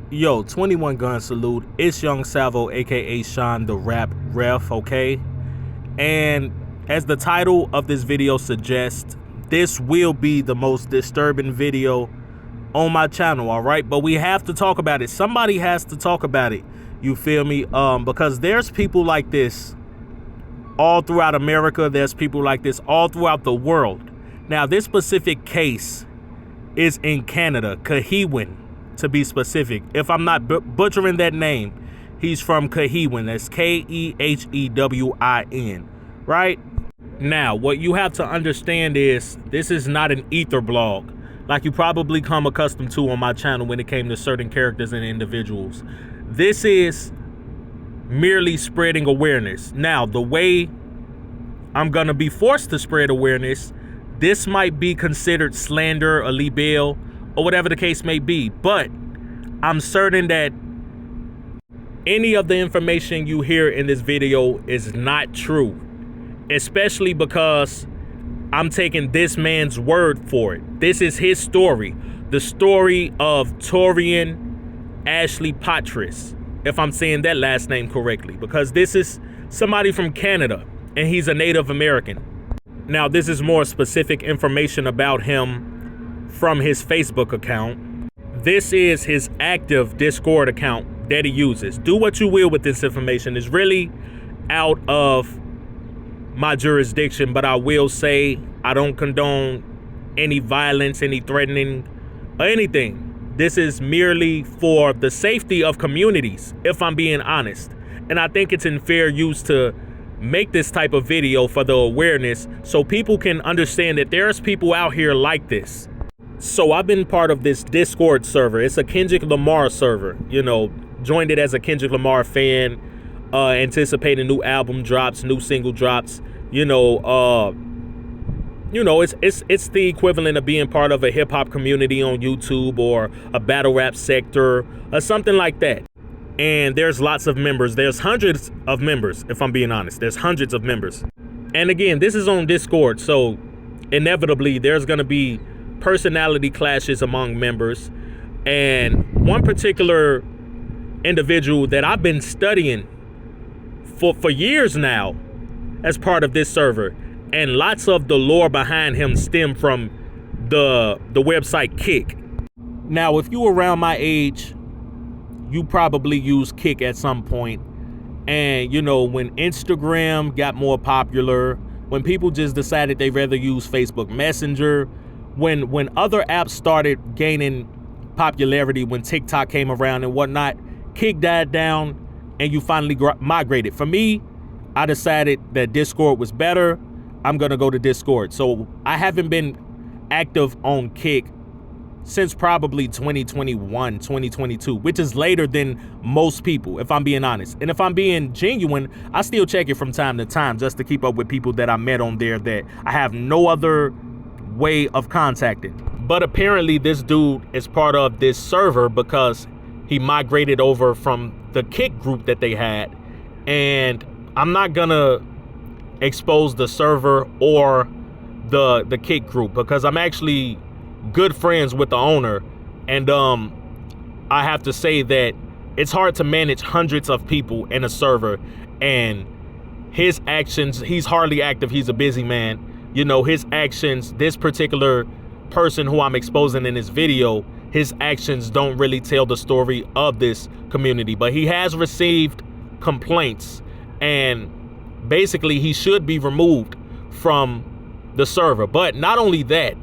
Yo, 21 gun salute. It's Young Salvo, aka Sean the Rap Ref, okay? And as the title of this video suggests, this will be the most disturbing video on my channel, all right? But we have to talk about it. Somebody has to talk about it. You feel me? Because there's people like this all throughout America. There's people like this all throughout the world. Now, this specific case is in Canada, Cohewin, to be specific. If I'm not butchering that name, he's from Cohewin. That's K-E-H-E-W-I-N, right? Now, what you have to understand is this is not an ether blog like you probably come accustomed to on my channel when it came to certain characters and individuals. This is merely spreading awareness. Now, the way I'm gonna be forced to spread awareness, this might be considered slander or libel or whatever the case may be, but I'm certain that any of the information you hear in this video is not true, especially because I'm taking this man's word for it. This is his story, the story of Torian Ashley Patris, if I'm saying that last name correctly, because this is somebody from Canada and he's a Native American. Now, this is more specific information about him from his Facebook account. This is his active Discord account that he uses. Do what you will with this information. It's really out of my jurisdiction, but I will say I don't condone any violence, any threatening, or anything. This is merely for the safety of communities, if I'm being honest. And I think it's in fair use to make this type of video for the awareness so people can understand that there's people out here like this. So I've been part of this Discord server. It's a Kendrick Lamar server, you know, joined it as a Kendrick Lamar fan, anticipating new album drops, new single drops, it's the equivalent of being part of a hip hop community on YouTube or a battle rap sector or something like that. And there's lots of members. There's hundreds of members, if I'm being honest. There's hundreds of members. And again, this is on Discord, so inevitably there's going to be personality clashes among members. And one particular individual that I've been studying for years now as part of this server, and lots of the lore behind him stem from the website Kick. Now, if you were around my age, you probably used Kick at some point. And, when Instagram got more popular, when people just decided they'd rather use Facebook Messenger, when other apps started gaining popularity, when TikTok came around and whatnot, Kick died down and you finally migrated. For me, I decided that Discord was better. I'm going to go to Discord. So I haven't been active on Kick since probably 2021, 2022, which is later than most people, if I'm being honest. And if I'm being genuine, I still check it from time to time just to keep up with people that I met on there that I have no other way of contacting. But apparently this dude is part of this server because he migrated over from the Kick group that they had. And I'm not gonna expose the server or the Kick group because I'm actually good friends with the owner, and I have to say that it's hard to manage hundreds of people in a server, and his actions, he's hardly active, he's a busy man. His actions, this particular person who I'm exposing in this video, his actions don't really tell the story of this community, but he has received complaints, and basically he should be removed from the server. But not only that,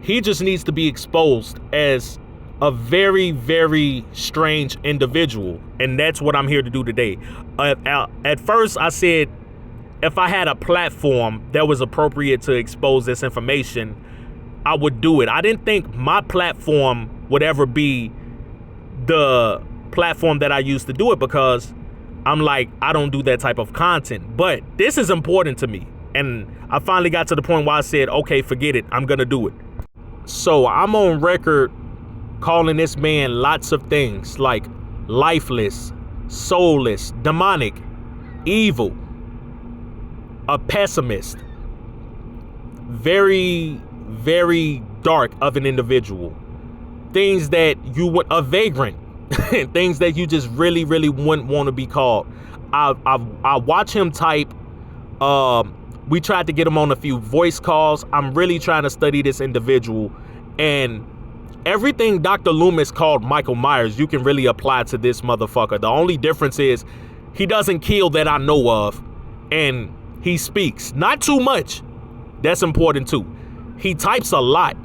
he just needs to be exposed as a very, very strange individual. And that's what I'm here to do today. At first, I said if I had a platform that was appropriate to expose this information, I would do it. I didn't think my platform would ever be the platform that I used to do it because I'm like, I don't do that type of content. But this is important to me. And I finally got to the point where I said, okay, forget it. I'm going to do it. So I'm on record calling this man lots of things like lifeless, soulless, demonic, evil, a pessimist, very, very dark of an individual. Things that you would, a vagrant, Things that you just really, really wouldn't want to be called. I watch him type. We tried to get him on a few voice calls. I'm really trying to study this individual, and everything Dr. Loomis called Michael Myers, you can really apply to this motherfucker. The only difference is he doesn't kill that I know of, and he speaks. Not too much. That's important too. He types a lot,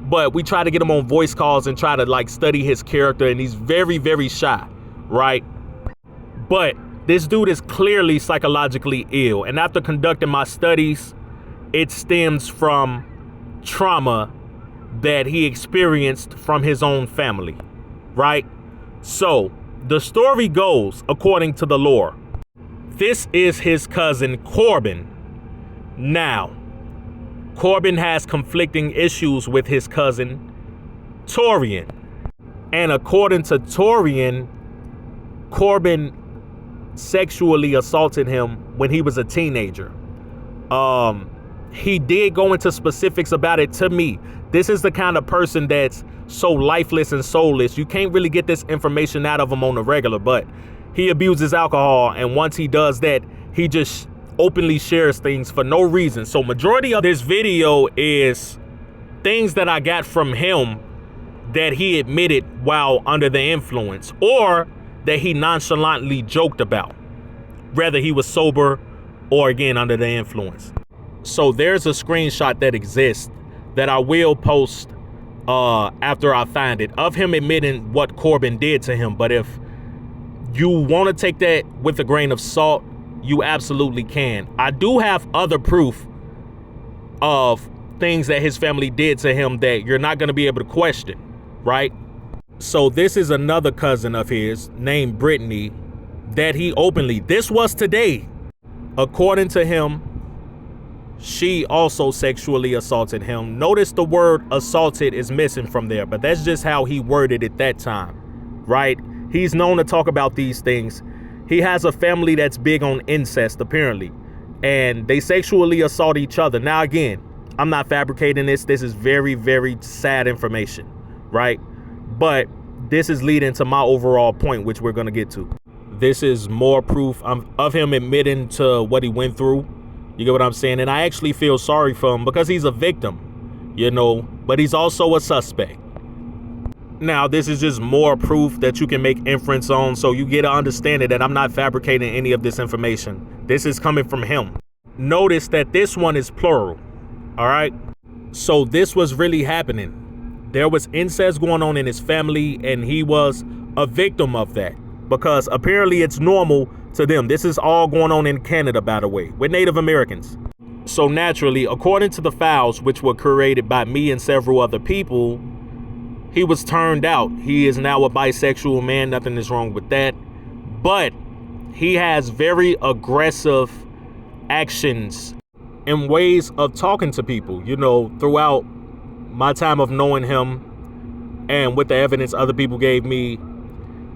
but we try to get him on voice calls and try to like study his character, and he's very, very shy, right? But this dude is clearly psychologically ill, and after conducting my studies, it stems from trauma that he experienced from his own family, right? So the story goes, according to the lore, this is his cousin Corbin. Now, Corbin has conflicting issues with his cousin Torian, and according to Torian, Corbin sexually assaulted him when he was a teenager. He did go into specifics about it to me. This is the kind of person that's so lifeless and soulless. You can't really get this information out of him on the regular, but he abuses alcohol, and once he does that, he just openly shares things for no reason. So majority of this video is things that I got from him that he admitted while under the influence, or that he nonchalantly joked about, whether he was sober or again under the influence. So there's a screenshot that exists that I will post after I find it, of him admitting what Corbin did to him. But if you want to take that with a grain of salt, you absolutely can. I do have other proof of things that his family did to him that you're not going to be able to question, right? So this is another cousin of his named Brittany that he openly, this was today, according to him, she also sexually assaulted him. Notice the word assaulted is missing from there, but that's just how he worded it that time, right? He's known to talk about these things. He has a family that's big on incest, apparently, and they sexually assault each other. Now, again, I'm not fabricating this. This is very, very sad information, right? But this is leading to my overall point, which we're going to get to. This is more proof of him admitting to what he went through. You get what I'm saying? And I actually feel sorry for him because he's a victim, you know, but he's also a suspect. Now, this is just more proof that you can make inference on, so you get an understanding that I'm not fabricating any of this information. This is coming from him. Notice that this one is plural, all right? So this was really happening. There was incest going on in his family, and he was a victim of that because apparently it's normal to them. This is all going on in Canada, by the way, with Native Americans. So naturally, according to the files, which were created by me and several other people, he was turned out. He is now a bisexual man. Nothing is wrong with that. But he has very aggressive actions and ways of talking to people, you know, throughout my time of knowing him and with the evidence other people gave me.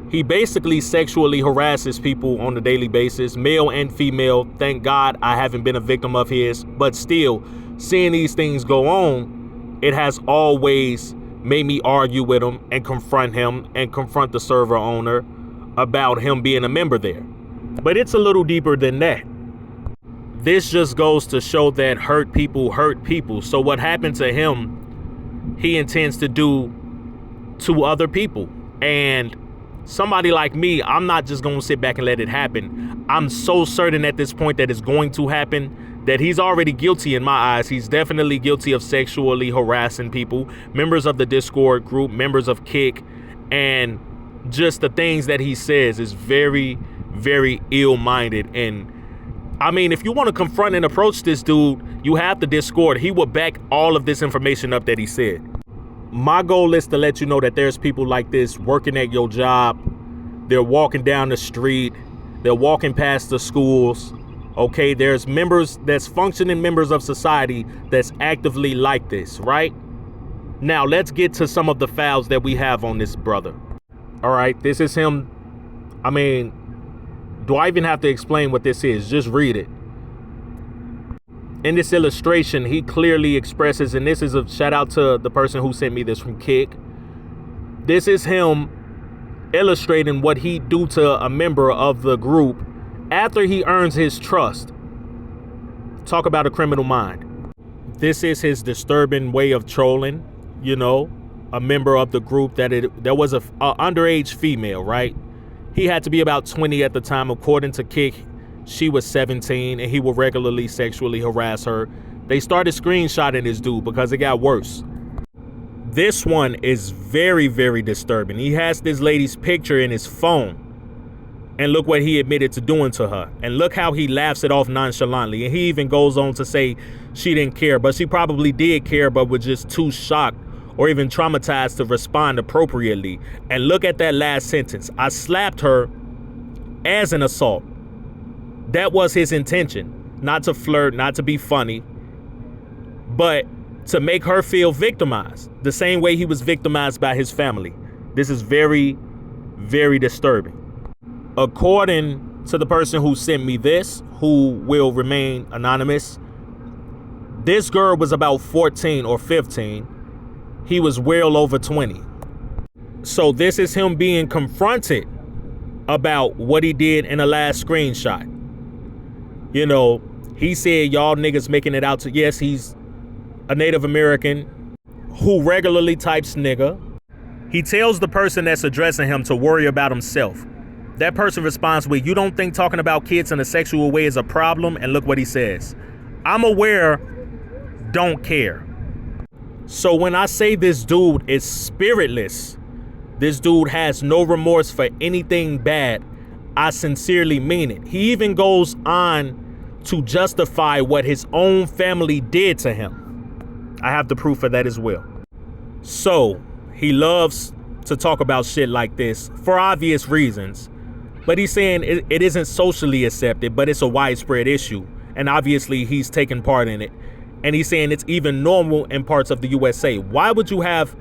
He basically sexually harasses people on a daily basis, male and female. Thank God I haven't been a victim of his, but still, seeing these things go on, it has always made me argue with him and confront the server owner about him being a member there. But it's a little deeper than that. This just goes to show that hurt people hurt people. So what happened to him, he intends to do to other people. And somebody like me, I'm not just going to sit back and let it happen. I'm so certain at this point that it's going to happen, that he's already guilty in my eyes. He's definitely guilty of sexually harassing people, members of the Discord group, members of Kick, and just the things that he says is very, very ill-minded. And I mean, if you want to confront and approach this dude, you have the Discord. He will back all of this information up that he said. My goal is to let you know that there's people like this working at your job. They're walking down the street. They're walking past the schools. Okay, there's members that's functioning members of society that's actively like this, right? Now, let's get to some of the files that we have on this brother. All right, this is him. I mean, do I even have to explain what this is? Just read it. In this illustration, he clearly expresses, and this is a shout out to the person who sent me this from Kick. This is him illustrating what he'd do to a member of the group after he earns his trust. Talk about a criminal mind. This is his disturbing way of trolling, you know, a member of the group there was a underage female, right? He had to be about 20 at the time. According to Kick, she was 17 and he would regularly sexually harass her. They started screenshotting this dude because it got worse. This one is very, very disturbing. He has this lady's picture in his phone. And look what he admitted to doing to her. And look how he laughs it off nonchalantly. And he even goes on to say she didn't care. But she probably did care, but was just too shocked or even traumatized to respond appropriately. And look at that last sentence. I slapped her as an assault. That was his intention. Not to flirt, not to be funny, but to make her feel victimized. The same way he was victimized by his family. This is very, very disturbing. According to the person who sent me this, who will remain anonymous, this girl was about 14 or 15. He was well over 20. So this is him being confronted about what he did in the last screenshot. You know, he said y'all niggas making it out to, yes, he's a Native American who regularly types nigga. He tells the person that's addressing him to worry about himself. That person responds with, you don't think talking about kids in a sexual way is a problem? And look what he says. I'm aware, don't care. So when I say this dude is spiritless, this dude has no remorse for anything bad, I sincerely mean it. He even goes on to justify what his own family did to him. I have the proof of that as well. So he loves to talk about shit like this for obvious reasons. But he's saying it isn't socially accepted, but it's a widespread issue. And obviously he's taken part in it. And he's saying it's even normal in parts of the USA. Why would you have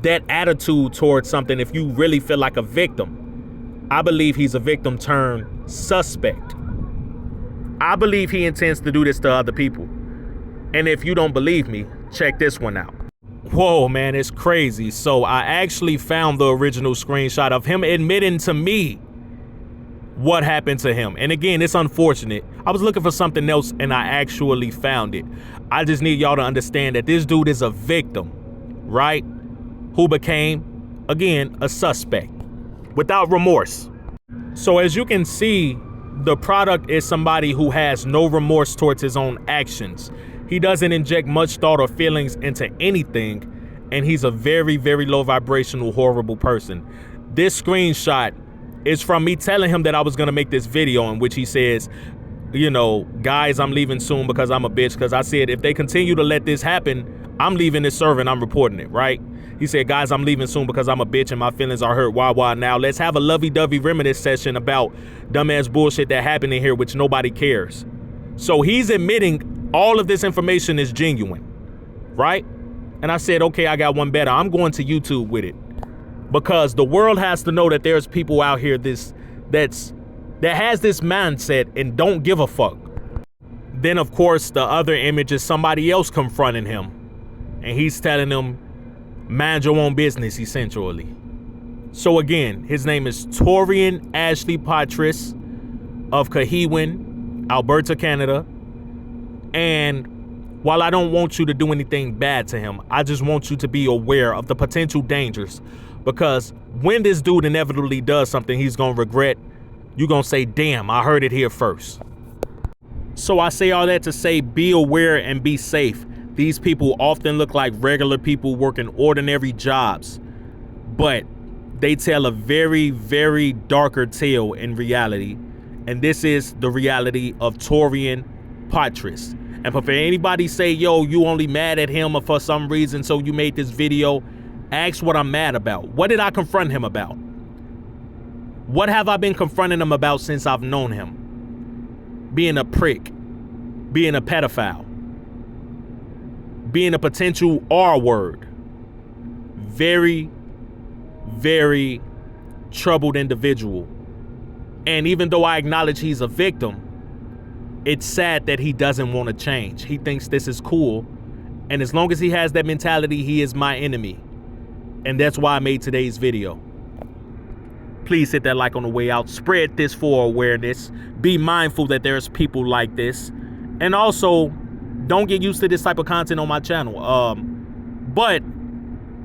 that attitude towards something if you really feel like a victim? I believe he's a victim turned suspect. I believe he intends to do this to other people. And if you don't believe me, check this one out. Whoa, man, it's crazy. So I actually found the original screenshot of him admitting to me what happened to him. And again, it's unfortunate. I was looking for something else and I actually found it. I just need y'all to understand that this dude is a victim, right? Who became, again, a suspect without remorse. So as you can see, the product is somebody who has no remorse towards his own actions. He doesn't inject much thought or feelings into anything. And he's a very, very low vibrational, horrible person. This screenshot is from me telling him that I was going to make this video in which he says, you know, guys, I'm leaving soon because I'm a bitch. Because I said, if they continue to let this happen, I'm leaving this server and I'm reporting it, right? He said, guys, I'm leaving soon because I'm a bitch and my feelings are hurt. Why now? Let's have a lovey-dovey reminisce session about dumbass bullshit that happened in here, which nobody cares. So he's admitting all of this information is genuine, right? And I said, okay, I got one better. I'm going to YouTube with it. Because the world has to know that there's people out here that has this mindset and don't give a fuck. Then, of course, the other image is somebody else confronting him. And he's telling them, mind your own business, essentially. So again, his name is Torian Ashley Patris of Cohewan, Alberta, Canada. And while I don't want you to do anything bad to him, I just want you to be aware of the potential dangers. Because when this dude inevitably does something he's going to regret, you're going to say, damn, I heard it here first. So I say all that to say, be aware and be safe. These people often look like regular people working ordinary jobs, but they tell a very, very darker tale in reality. And this is the reality of Torian Patris. And for anybody say, yo, you only mad at him or for some reason, so you made this video, ask what I'm mad about. What did I confront him about? What have I been confronting him about since I've known him? Being a prick, being a pedophile, being a potential R word. Very, very troubled individual. And even though I acknowledge he's a victim, it's sad that he doesn't want to change. He thinks this is cool. And as long as he has that mentality, he is my enemy. And that's why I made today's video. Please hit that like on the way out. Spread this for awareness. Be mindful that there's people like this. And also, don't get used to this type of content on my channel. But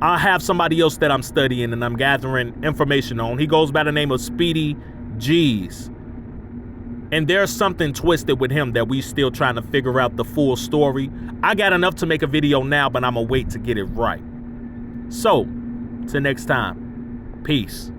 I have somebody else that I'm studying and I'm gathering information on. He goes by the name of Speedy G's. And there's something twisted with him that we still trying to figure out the full story. I got enough to make a video now, but I'm gonna wait to get it right. So, till next time, peace.